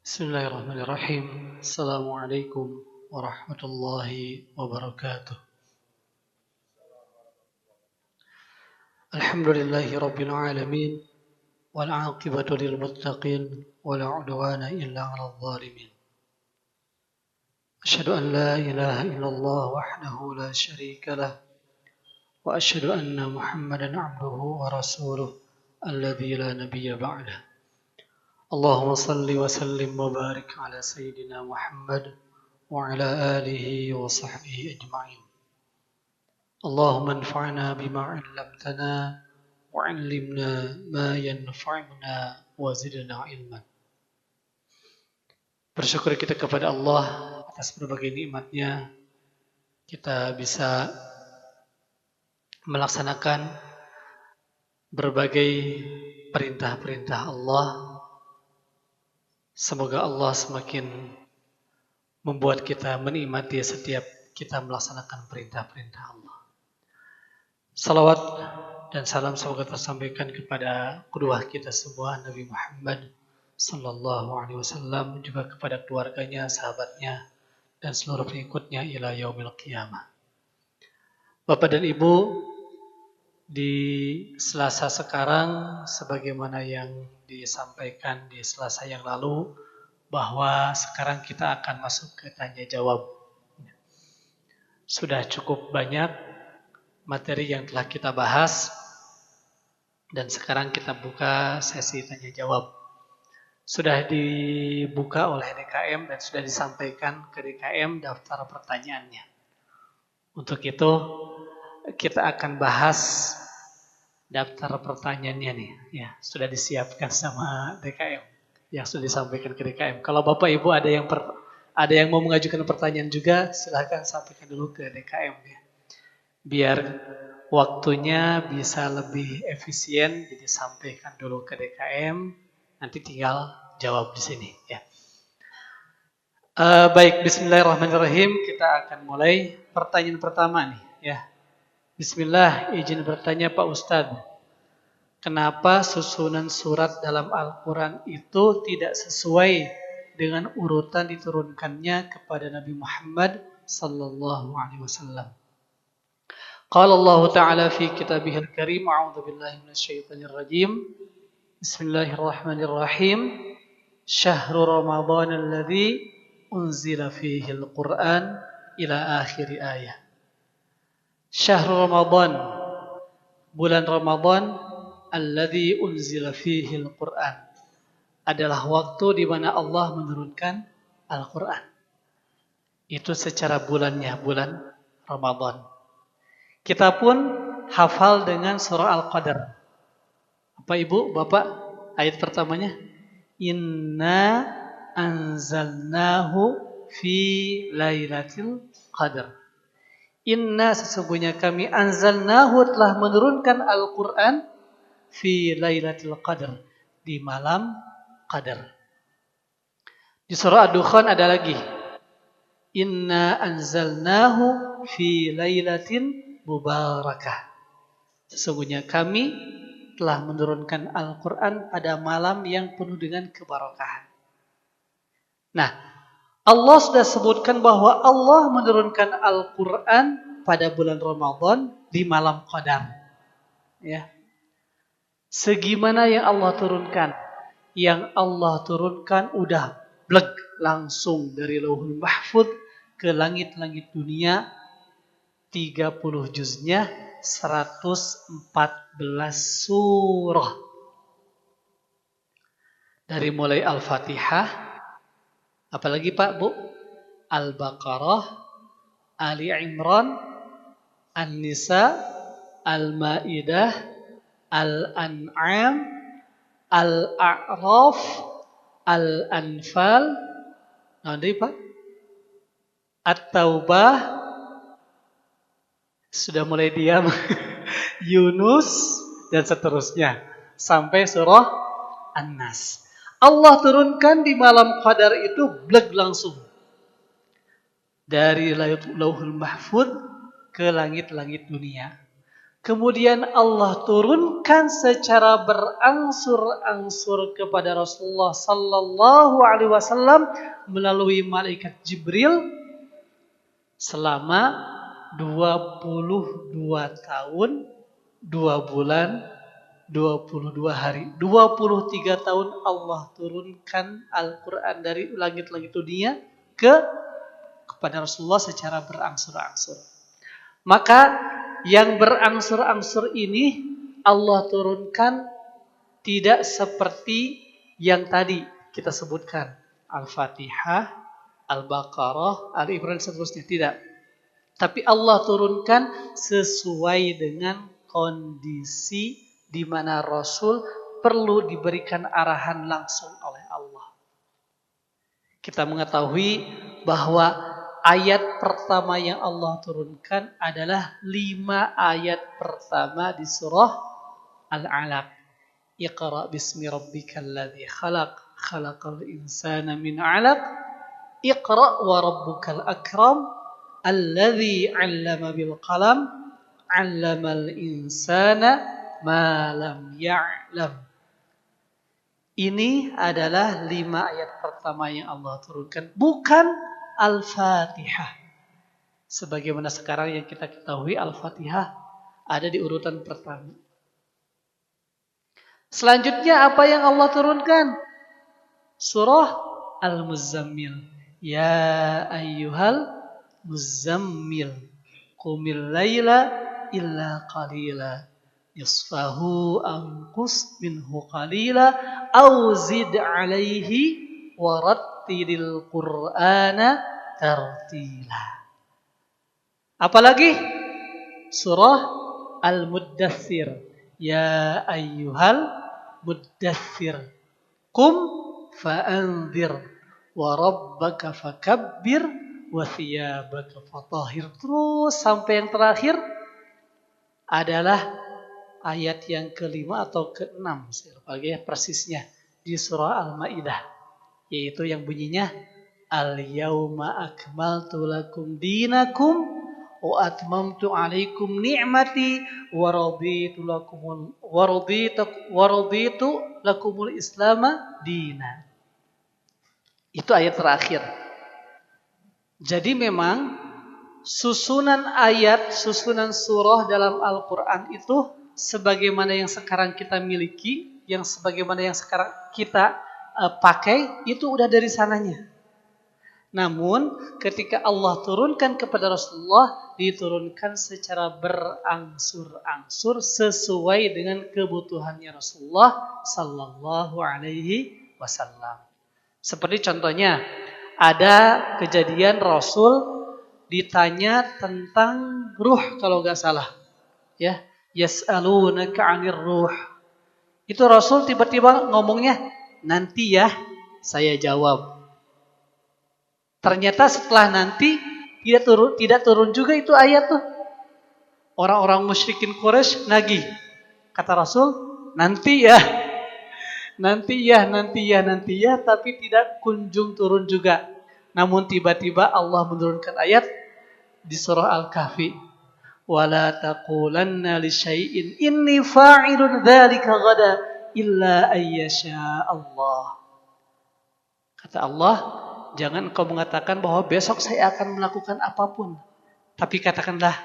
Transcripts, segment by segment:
Bismillahirrahmanirrahim. Assalamualaikum warahmatullahi wabarakatuh. Alhamdulillahi rabbil alamin wal 'aqibatu lil muttaqin wala 'udwana illa 'alal zalimin. Asyhadu an la ilaha illallah wahdahu la syarika lah wa asyhadu anna Muhammadan 'abduhu wa rasuluh alladzi la nabiyya ba'dah. Allahumma salli wa sallim wa barik ala sayyidina Muhammad wa ala alihi wa sahbihi ajma'in. Allahumma anfa'na bima 'allamtana wa 'allimna ma yanfa'una wa zidna ilman. Bersyukur kita kepada Allah atas berbagai nikmatnya kita bisa melaksanakan berbagai perintah-perintah Allah. Semoga Allah semakin membuat kita menikmati setiap kita melaksanakan perintah-perintah Allah. Salawat dan salam semoga tersampaikan kepada qudwah kita semua Nabi Muhammad sallallahu alaihi wasallam, juga kepada keluarganya, sahabatnya dan seluruh pengikutnya ila yaumil qiyamah. Bapak dan Ibu, di Selasa sekarang sebagaimana yang disampaikan di Selasa yang lalu bahwa sekarang kita akan masuk ke tanya jawab. Sudah cukup banyak materi yang telah kita bahas dan sekarang kita buka sesi tanya jawab. Sudah dibuka oleh DKM dan sudah disampaikan ke DKM daftar pertanyaannya. Untuk itu kita akan bahas daftar pertanyaannya nih, ya sudah disiapkan sama DKM yang sudah disampaikan ke DKM. Kalau Bapak Ibu ada yang mau mengajukan pertanyaan juga, silahkan sampaikan dulu ke DKM ya. Biar waktunya bisa lebih efisien, jadi sampaikan dulu ke DKM, nanti tinggal jawab di sini ya. Baik, bismillahirrahmanirrahim. Kita akan mulai pertanyaan pertama nih ya. Bismillah, izin bertanya Pak Ustadz, kenapa susunan surat dalam Al-Quran itu tidak sesuai dengan urutan diturunkannya kepada Nabi Muhammad sallallahu alaihi wasallam? Qala Allah Ta'ala fi kitabihil karim, a'udzu billahi minasyaitonir rajim. Bismillahirrahmanirrahim. Syahrul Ramadan alladzi unzila fihi al-Qur'an ila akhir ayat. Syahrul Ramadan, bulan Ramadan, alladzi unzila fihi al-Qur'an, adalah waktu di mana Allah menurunkan Al-Qur'an. Itu secara bulannya, bulan Ramadan. Kita pun hafal dengan surah Al-Qadar. Apa Ibu, Bapak, ayat pertamanya? Inna anzalnahu fi lailatul qadar. Inna, sesungguhnya kami, anzalnahu, telah menurunkan Al-Quran fi lailatul qadar, di malam qadar. Di surah Ad-Dukhan ada lagi, inna anzalnahu fi lailatin mubarakah. Sesungguhnya kami telah menurunkan Al-Quran pada malam yang penuh dengan keberkahan. Nah, Allah sudah sebutkan bahwa Allah menurunkan Al-Quran pada bulan Ramadan di malam Qadar. Ya. Segimana yang Allah turunkan? Yang Allah turunkan udah bleg langsung dari Lauhul Mahfuz ke langit-langit dunia, 30 juznya, 114 surah. Dari mulai Al-Fatihah, apalagi Pak, Bu? Al-Baqarah, Ali Imran, An-Nisa, Al-Maidah, Al-An'am, Al-A'raf, Al-Anfal, nanti Pak? At-Taubah, sudah mulai diam, Yunus, dan seterusnya. Sampai surah An-Nas. Allah turunkan di malam Qadar itu bleg langsung. Dari Lauhul Mahfuz ke langit-langit dunia. Kemudian Allah turunkan secara berangsur-angsur kepada Rasulullah sallallahu alaihi wasallam melalui malaikat Jibril selama 22 tahun, 2 bulan, 22 hari. 23 tahun Allah turunkan Al-Quran dari langit-langit dunia kepada Rasulullah secara berangsur-angsur. Maka yang berangsur-angsur ini Allah turunkan tidak seperti yang tadi kita sebutkan. Al-Fatihah, Al-Baqarah, Al-Imran seterusnya. Tidak. Tapi Allah turunkan sesuai dengan kondisi di mana Rasul perlu diberikan arahan langsung oleh Allah. Kita mengetahui bahwa ayat pertama yang Allah turunkan adalah 5 ayat pertama di surah Al-Alaq. Iqra bismi rabbikal ladzi khalaq, khalaqal insana min 'alaq. Iqra wa rabbukal akram, alladzi 'allama bil qalam, 'allamal insana ma lam ya'lam. Ini adalah 5 ayat pertama yang Allah turunkan, bukan Al-Fatihah. Sebagaimana sekarang yang kita ketahui Al-Fatihah ada di urutan pertama. Selanjutnya apa yang Allah turunkan? Surah Al-Muzammil. Ya ayyuhal muzammil, qumil laila illa qalila, nisfahu anqus minhu qalila, aw zid alaihi warattilil Qur'ana tartila. Apalagi surah Al-Muddathir. Ya ayyuhal muddathir, qum fa'anzir wa rabbaka fakabbir wa thiyabaka fatahhir. Terus sampai yang terakhir adalah ayat yang kelima atau keenam, saya lupa lagi persisnya, di surah Al-Maidah, yaitu yang bunyinya Al-yawma akmaltu lakum dinakum wa atmamtu alaikum ni'mati wa raditu lakumul islama dina. Itu ayat terakhir. Jadi memang susunan ayat, susunan surah dalam Al-Quran itu sebagaimana yang sekarang kita miliki, yang sebagaimana yang sekarang kita pakai, itu udah dari sananya. Namun ketika Allah turunkan kepada Rasulullah, diturunkan secara berangsur-angsur sesuai dengan kebutuhannya Rasulullah sallallahu alaihi wasallam. Seperti contohnya, ada kejadian Rasul ditanya tentang ruh kalau nggak salah. Ya, yas'alunaka 'anir ruh. Itu Rasul tiba-tiba ngomongnya, nanti ya saya jawab. Ternyata setelah nanti tidak turun juga itu ayat tuh. Orang-orang musyrikin Quraisy nagih. Kata Rasul, nanti ya, tapi tidak kunjung turun juga. Namun tiba-tiba Allah menurunkan ayat di surah Al-Kahfi. Wala taqulanna li syai'in inni fa'ilun dzalika ghada illa ayyasha Allah. Kata Allah, jangan engkau mengatakan bahwa besok saya akan melakukan apapun. Tapi katakanlah,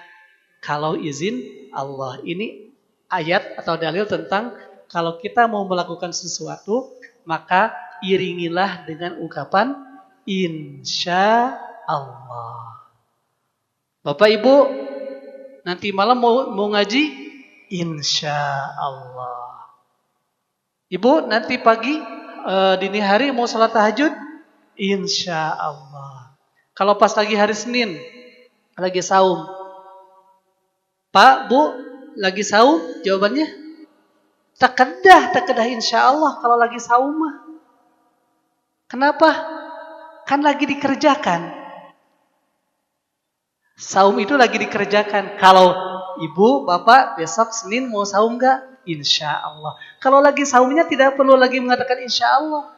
kalau izin Allah. Ini ayat atau dalil tentang kalau kita mau melakukan sesuatu, maka iringilah dengan ungkapan insya Allah. Bapak Ibu, nanti malam mau ngaji, insya Allah. Ibu, nanti pagi, dini hari mau salat tahajud, insya Allah. Kalau pas lagi hari Senin, lagi saum. Pak, Bu, lagi saum? Jawabannya? Takedah insya Allah kalau lagi saum mah. Kenapa? Kan lagi dikerjakan. Saum itu lagi dikerjakan. Kalau Ibu, Bapak besok Senin mau saum gak? Insya Allah. Kalau lagi saumnya tidak perlu lagi mengatakan insya Allah.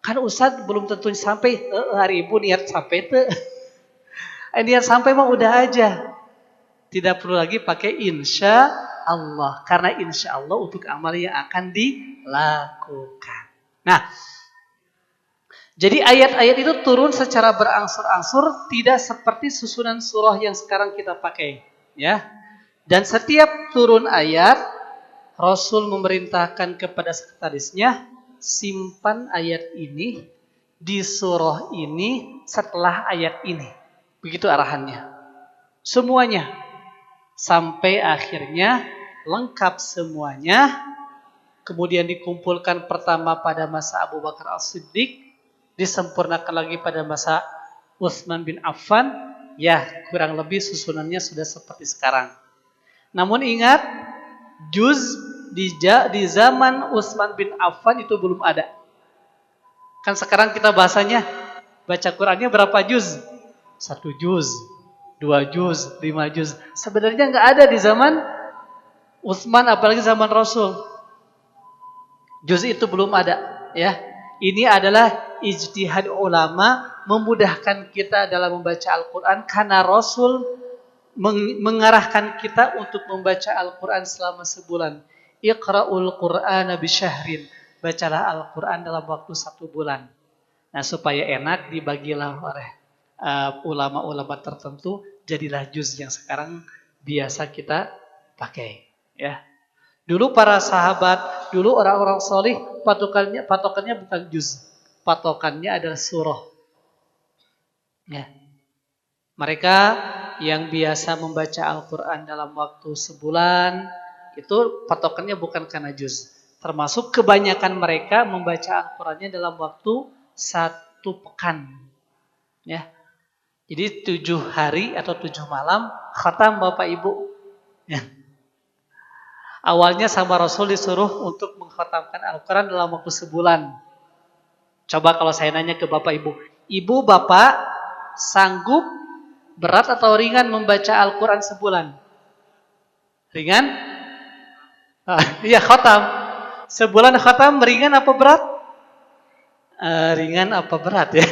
Kan Ustadz belum tentu sampai hari Ibu niat sampai tuh. Niat sampai mah udah aja. Tidak perlu lagi pakai insya Allah. Karena insya Allah untuk amal yang akan dilakukan. Nah, jadi ayat-ayat itu turun secara berangsur-angsur, tidak seperti susunan surah yang sekarang kita pakai. Ya. Dan setiap turun ayat, Rasul memerintahkan kepada sekretarisnya, simpan ayat ini di surah ini setelah ayat ini. Begitu arahannya. Semuanya. Sampai akhirnya lengkap semuanya. Kemudian dikumpulkan pertama pada masa Abu Bakar As-Siddiq. Disempurnakan lagi pada masa Utsman bin Affan. Ya, kurang lebih susunannya sudah seperti sekarang. Namun ingat, juz di zaman Utsman bin Affan itu belum ada. Kan sekarang kita bahasanya baca Qurannya berapa juz? 1 juz, 2 juz, 5 juz. Sebenarnya nggak ada di zaman Utsman, apalagi zaman Rasul. Juz itu belum ada, ya. Ini adalah ijtihad ulama memudahkan kita dalam membaca Al-Quran karena Rasul mengarahkan kita untuk membaca Al-Quran selama sebulan. Iqra'ul Qur'ana bisyahrin. Bacalah Al-Quran dalam waktu 1 bulan. Nah, supaya enak dibagilah oleh ulama-ulama tertentu, jadilah juz yang sekarang biasa kita pakai. Ya. Dulu para sahabat, dulu orang-orang solih, patokannya bukan juz. Patokannya adalah surah. Ya. Mereka yang biasa membaca Al-Quran dalam waktu sebulan, itu patokannya bukan karena juz. Termasuk kebanyakan mereka membaca Al-Qurannya dalam waktu 1 pekan. Ya. Jadi 7 hari atau 7 malam khatam Bapak Ibu. Ya. Awalnya sama Rasul disuruh untuk mengkhatamkan Al-Quran dalam waktu sebulan. Coba kalau saya nanya ke Bapak Ibu. Ibu, Bapak sanggup berat atau ringan membaca Al-Quran sebulan? Ringan? Iya, khatam. Sebulan khatam ringan apa berat? Ringan apa berat ya?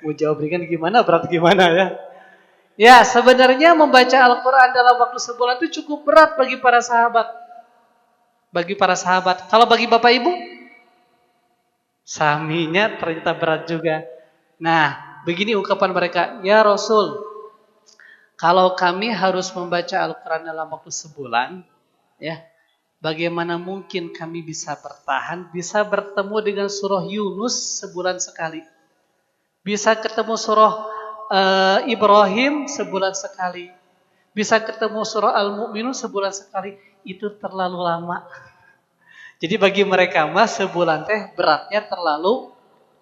Mau jawab ringan gimana, berat gimana ya? Ya, sebenarnya membaca Al-Quran dalam waktu sebulan itu cukup berat bagi para sahabat. Bagi para sahabat. Kalau bagi Bapak Ibu? Saminya ternyata berat juga. Nah, begini ungkapan mereka. Ya Rasul, kalau kami harus membaca Al-Quran dalam waktu sebulan, ya, bagaimana mungkin kami bisa bertahan, bisa bertemu dengan surah Yunus sebulan sekali. Bisa ketemu surah Ibrahim sebulan sekali. Bisa ketemu surah Al-Mu'minun sebulan sekali. Itu terlalu lama. Jadi bagi mereka mah sebulan teh beratnya terlalu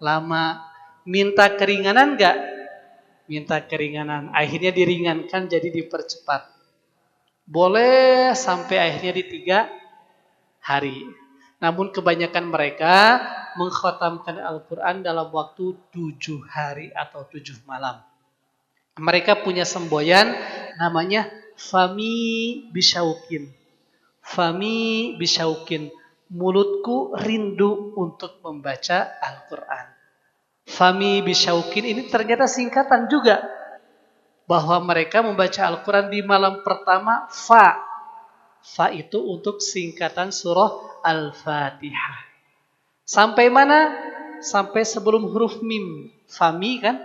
lama. Minta keringanan enggak? Minta keringanan. Akhirnya diringankan jadi dipercepat. Boleh sampai akhirnya di 3 hari. Namun kebanyakan mereka mengkhatamkan Al-Quran dalam waktu 7 hari atau 7 malam. Mereka punya semboyan namanya Fami Bisyaukin. Fami Bisyaukin. Mulutku rindu untuk membaca Al-Quran. Fami Bisyaukin ini ternyata singkatan juga. Bahwa mereka membaca Al-Quran di malam pertama Fa. Fa itu untuk singkatan surah Al-Fatihah. Sampai mana? Sampai sebelum huruf mim. Fami kan?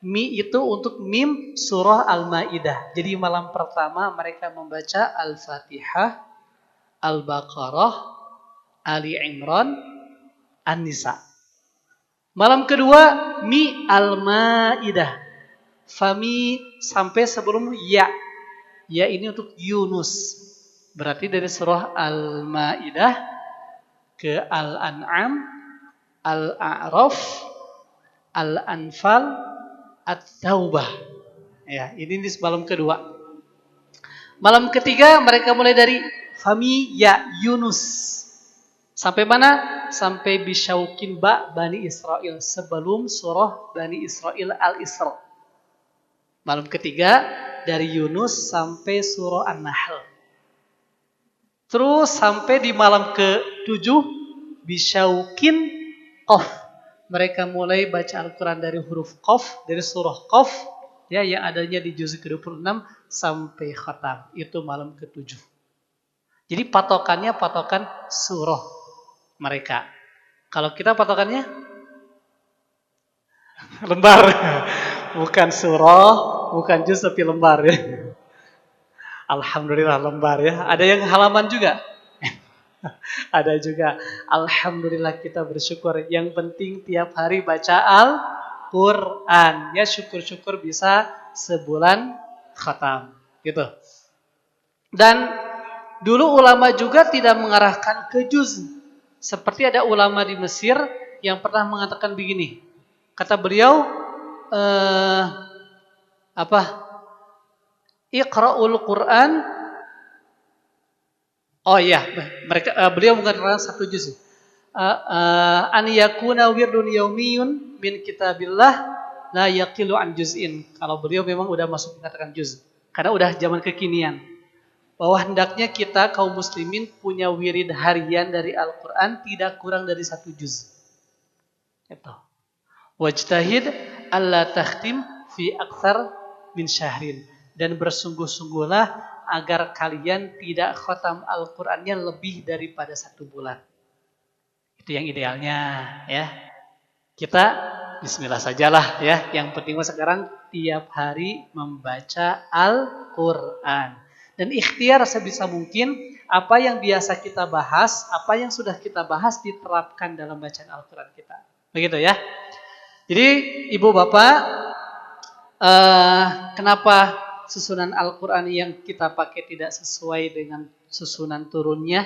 Mi itu untuk mim surah Al-Maidah. Jadi malam pertama mereka membaca Al-Fatihah, Al-Baqarah, Ali Imran, An-Nisa. Malam kedua mi Al-Maidah. Fami sampai sebelum ya. Ya ini untuk Yunus. Berarti dari surah Al-Maidah ke Al-An'am, Al-A'raf, Al-Anfal, At-Taubah. Ya, ini di malam kedua. Malam ketiga mereka mulai dari Fami ya Yunus. Sampai mana? Sampai Bisyaukin ba Bani Israel. Sebelum surah Bani Israel Al-Isra. Malam ketiga dari Yunus sampai surah An-Nahl. Terus sampai di malam ke-7 Bisyaukin Qaf. Mereka mulai baca Al-Quran dari huruf Qaf, dari surah Qaf ya, yang adanya di juz ke-26 sampai khatam. Itu malam ke-7. Jadi patokannya patokan surah mereka. Kalau kita patokannya lembar. Bukan surah, bukan juz tapi lembar ya. Alhamdulillah lembar ya. Ada yang halaman juga? Ada juga. Alhamdulillah kita bersyukur. Yang penting tiap hari baca Al-Quran. Ya syukur-syukur bisa sebulan khatam. Gitu. Dan dulu ulama juga tidak mengarahkan ke juz. Seperti ada ulama di Mesir yang pernah mengatakan begini. Kata beliau, Iqra'ul Quran. Oh iya, beliau mengatakan satu juz. An yakuna wirdun yaumiyun min kitabillah la yaqilu an juz'in. Kalau beliau memang udah masuk mengatakan juz. Karena udah zaman kekinian. Bahwa hendaknya kita kaum muslimin punya wirid harian dari Al-Quran tidak kurang dari satu juz. Itu. Wajtahid alla takhtim fi aktsar min syahrin. Dan bersungguh-sungguhlah agar kalian tidak khatam Al-Qur'annya lebih daripada 1 bulan. Itu yang idealnya ya. Kita bismillah sajalah ya. Yang penting sekarang tiap hari membaca Al-Qur'an. Dan ikhtiar sebisa mungkin apa yang biasa kita bahas, apa yang sudah kita bahas diterapkan dalam bacaan Al-Qur'an kita. Begitu ya. Jadi Ibu Bapak, kenapa susunan Al-Quran yang kita pakai tidak sesuai dengan susunan turunnya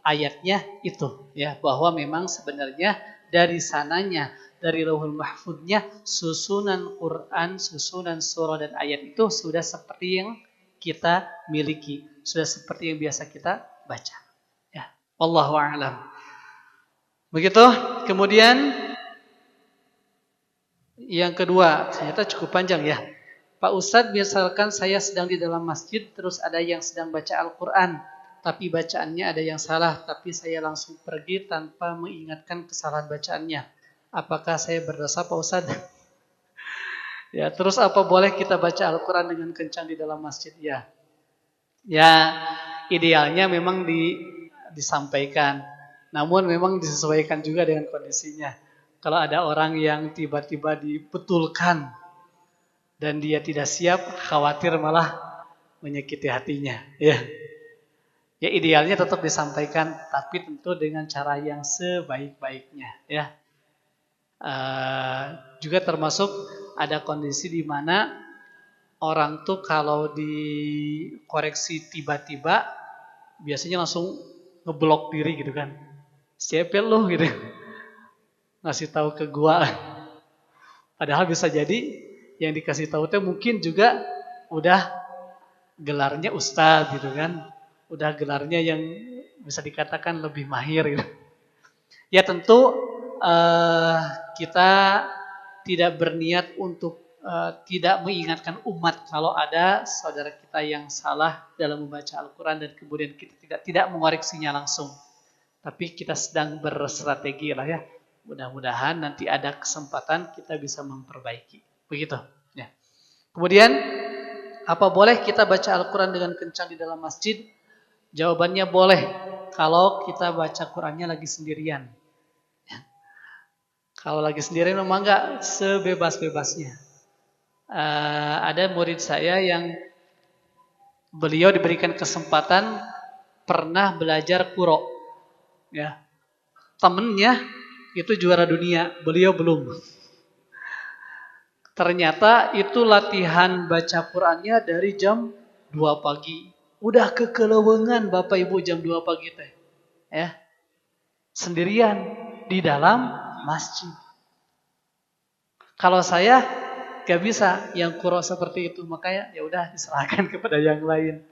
ayatnya itu ya, bahwa memang sebenarnya dari sananya, dari Lauhul Mahfudnya, susunan Quran, susunan surah dan ayat itu sudah seperti yang kita miliki, sudah seperti yang biasa kita baca ya. Wallahu a'lam. Begitu. Kemudian yang kedua, ternyata cukup panjang ya. Pak Ustadz, misalkan saya sedang di dalam masjid, terus ada yang sedang baca Al-Quran, tapi bacaannya ada yang salah, tapi saya langsung pergi tanpa mengingatkan kesalahan bacaannya. Apakah saya berdosa, Pak Ustadz? Ya, terus apa boleh kita baca Al-Quran dengan kencang di dalam masjid? Ya, idealnya memang disampaikan, namun memang disesuaikan juga dengan kondisinya. Kalau ada orang yang tiba-tiba dibetulkan, dan dia tidak siap, khawatir malah menyakiti hatinya. Ya, idealnya tetap disampaikan, tapi tentu dengan cara yang sebaik-baiknya. Ya, juga termasuk ada kondisi di mana orang tuh kalau dikoreksi tiba-tiba, biasanya langsung ngeblok diri gitu kan. Siapa lo gitu, ngasih tahu ke gua. Padahal bisa jadi yang dikasih tahu teh mungkin juga udah gelarnya ustadz gitu kan. Udah gelarnya yang bisa dikatakan lebih mahir gitu. Ya tentu kita tidak berniat untuk tidak mengingatkan umat kalau ada saudara kita yang salah dalam membaca Al-Quran dan kemudian kita tidak mengoreksinya langsung. Tapi kita sedang berstrategi lah ya. Mudah-mudahan nanti ada kesempatan kita bisa memperbaiki. Begitu. Ya. Kemudian, apa boleh kita baca Al-Quran dengan kencang di dalam masjid? Jawabannya boleh kalau kita baca Qurannya lagi sendirian. Ya. Kalau lagi sendirian memang enggak sebebas-bebasnya. Ada murid saya yang beliau diberikan kesempatan pernah belajar Qur'an. Ya. Temennya itu juara dunia, beliau belum. Ternyata itu latihan baca Qur'annya dari jam 2 pagi. Udah kekelewengan Bapak Ibu jam 2 pagi teh. Ya. Sendirian di dalam masjid. Kalau saya gak bisa yang Qur'an seperti itu, makanya ya udah diserahkan kepada yang lain.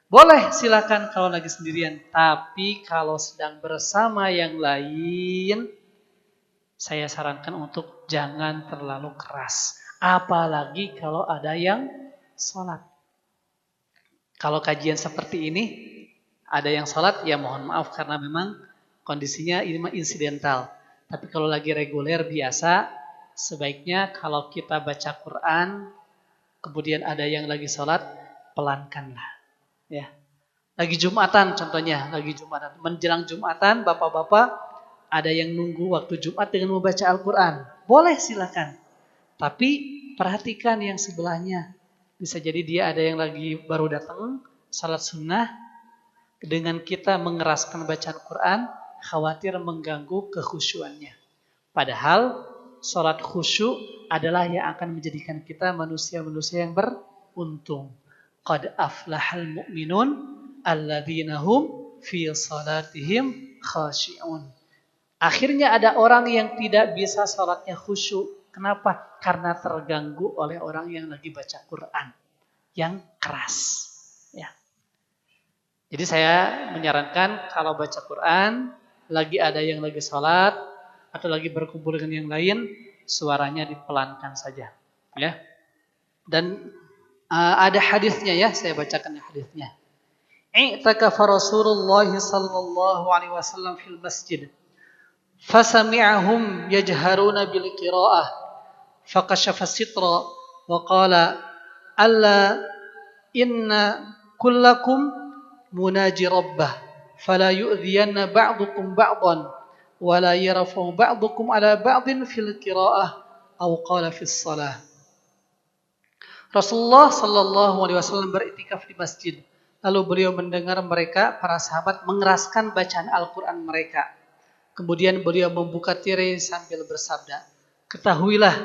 Boleh silakan kalau lagi sendirian, tapi kalau sedang bersama yang lain, saya sarankan untuk jangan terlalu keras. Apalagi kalau ada yang sholat. Kalau kajian seperti ini, ada yang sholat, ya mohon maaf karena memang kondisinya ini insidental. Tapi kalau lagi reguler biasa, sebaiknya kalau kita baca Quran, kemudian ada yang lagi sholat, pelankanlah. Ya. Lagi Jumatan contohnya, lagi Jumatan. Menjelang Jumatan, bapak-bapak, ada yang nunggu waktu Jumat dengan membaca Al-Quran. Boleh silakan. Tapi perhatikan yang sebelahnya. Bisa jadi dia ada yang lagi baru datang, salat sunnah, dengan kita mengeraskan bacaan Quran, khawatir mengganggu kekhusyuannya. Padahal salat khusyuk adalah yang akan menjadikan kita manusia-manusia yang beruntung. Qad aflahal mu'minun alladzina hum fi salatihim khashi'un. Akhirnya ada orang yang tidak bisa salatnya khusyuk. Kenapa? Karena terganggu oleh orang yang lagi baca Quran yang keras. Ya. Jadi saya menyarankan kalau baca Quran, lagi ada yang lagi salat atau lagi berkumpul dengan yang lain, suaranya dipelankan saja. Ya. Dan ada hadisnya ya, saya bacakan hadisnya. I'takafa Rasulullah sallallahu alaihi wasallam fil masjid. Fasami'ahum yajharuna bil qira'ah. Fakashafa sitra wa qala alla inna kullakum munaji rabbah fala yu'dhiyanna ba'dukum ba'dan wa la yarfa'u ba'dukum ala ba'din fil qira'ah aw qala fis shalah. Rasulullah sallallahu alaihi wasallam beriktikaf di masjid. Lalu beliau mendengar mereka, para sahabat, mengeraskan bacaan Al-Quran mereka. Kemudian beliau membuka tirai sambil bersabda, ketahuilah,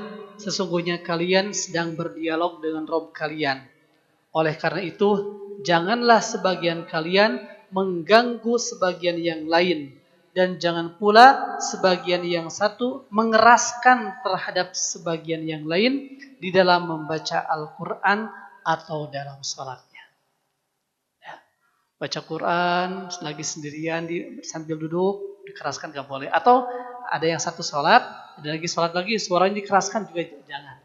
sesungguhnya kalian sedang berdialog dengan Rabb kalian. Oleh karena itu, janganlah sebagian kalian mengganggu sebagian yang lain. Dan jangan pula sebagian yang satu mengeraskan terhadap sebagian yang lain di dalam membaca Al-Quran atau dalam salatnya. Baca Quran lagi sendirian sambil duduk dikeraskan gak boleh. Atau ada yang satu sholat, ada lagi sholat lagi suaranya dikeraskan juga jangan.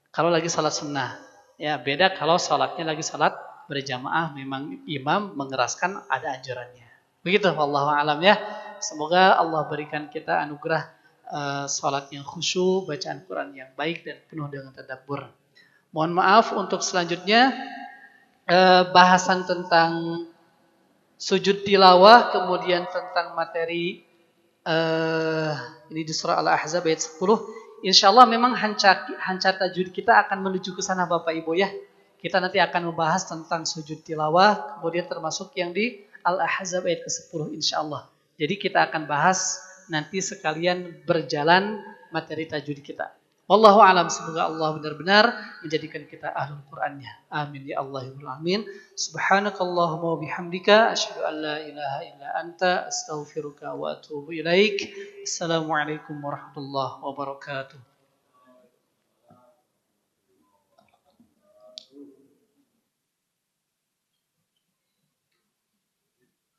Kalau lagi sholat sunnah, ya beda kalau sholatnya lagi sholat berjamaah memang imam mengeraskan ada anjurannya. Begitu, wallahu a'lam ya. Semoga Allah berikan kita anugerah sholat yang khusyuk, bacaan Quran yang baik dan penuh dengan tadabbur. Mohon maaf untuk selanjutnya bahasan tentang sujud tilawah, kemudian tentang materi ini di surah Al-Ahzab ayat 10. Insyaallah memang hancar tajwid kita akan menuju ke sana Bapak Ibu ya. Kita nanti akan membahas tentang sujud tilawah, kemudian termasuk yang di Al-Ahzab ayat ke-10 insyaallah. Jadi kita akan bahas nanti sekalian berjalan materi tajwid kita. Wallahu a'lam, semoga Allah benar-benar menjadikan kita ahlul Qur'annya. Amin ya Allah ya Rabbal alamin. Subhanakallahumma wa bihamdika asyhadu an la ilaha illa anta astaghfiruka wa atubu ilaik. Assalamualaikum warahmatullahi wabarakatuh.